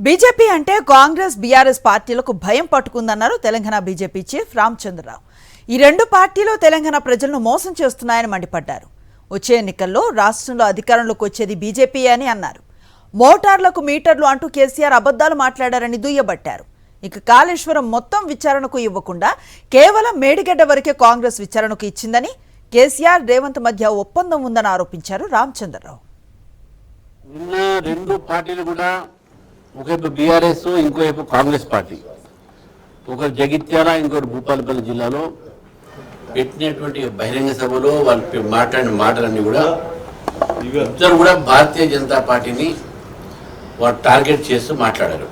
BJP అంటే Congress BRS పార్టీలకు భయం పట్టుకుందన్నారు తెలంగాణ బీజేపీ చీఫ్ రామచంద్రరావు. ఈ రెండు పార్టీలు తెలంగాణ ప్రజలను మోసం చేస్తున్నాయని మండిపడ్డారు. వచ్చే ఎన్నికల్లో రాష్ట్రంలో అధికారంలోకి వచ్చేది బీజేపీ అని అన్నారు. మోటార్లకు మీటర్లు అంటూ కేసీఆర్ అబద్ధాలు మాట్లాడారని దుయ్యబట్టారు. ఇక కాళేశ్వరం మొత్తం విచారణకు ఇవ్వకుండా కేవలం మేడిగడ్డ వరకే కాంగ్రెస్ విచారణకు ఇచ్చిందని, కేసీఆర్ రేవంత్ మధ్య ఒప్పందం ఉందని ఆరోపించారు రామచంద్రరావు. నిన్న రెండు పార్టీలు కూడా ఒకవైపు బీఆర్ఎస్ ఇంకోవైపు కాంగ్రెస్ పార్టీ, ఒకరు జగిత్యాల ఇంకొకరు భూపాలపల్లి జిల్లాలో పెట్టినటువంటి బహిరంగ సభలో వాళ్ళు మాట్లాడిన మాటలన్నీ కూడా ఇద్దరు కూడా భారతీయ జనతా పార్టీని వాళ్ళు టార్గెట్ చేస్తూ మాట్లాడారు.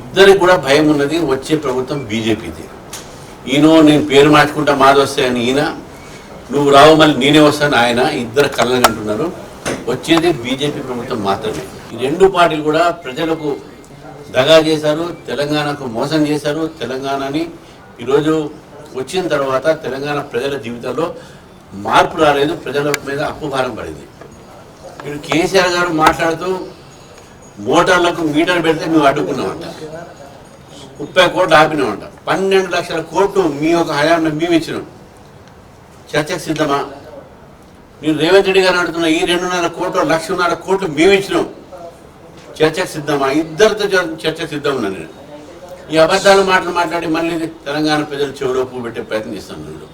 ఇద్దరికి కూడా భయం ఉన్నది, వచ్చే ప్రభుత్వం బీజేపీది. ఈయన నేను పేరు మార్చుకుంటా మాది వస్తాయని ఈయన, నువ్వు రావు మళ్ళీ నేనే వస్తాను ఆయన, ఇద్దరు కళ్ళగంటున్నారు. వచ్చేది బీజేపీ ప్రభుత్వం మాత్రమే. ఈ రెండు పార్టీలు కూడా ప్రజలకు దగా చేశారు, తెలంగాణకు మోసం చేశారు. తెలంగాణని ఈరోజు వచ్చిన తర్వాత తెలంగాణ ప్రజల జీవితంలో మార్పు రాలేదు, ప్రజల మీద అప్పుభారం పడింది. ఇప్పుడు కేసీఆర్ గారు మాట్లాడుతూ మోటార్లకు మీటర్ పెడితే మేము అడ్డుకున్నామంట, 30 కోట్లు ఆపినామంట, 12 లక్షల కోట్లు మీ యొక్క హయాంలో మేము ఇచ్చినాం. చర్చకు సిద్ధమా? మీరు రేవంత్ రెడ్డి గారు అడుగుతున్న ఈ 2.5 కోట్లు 1.5 కోట్లు మేము ఇచ్చినాం, చర్చకు సిద్ధమా? ఇద్దరితో చర్చకు సిద్ధం ఉన్నాను నేను. ఈ అబద్ధాలు మాట్లాడి మళ్ళీ తెలంగాణ ప్రజలు చెవులో పువ్వు పెట్టే ప్రయత్నం చేస్తాను.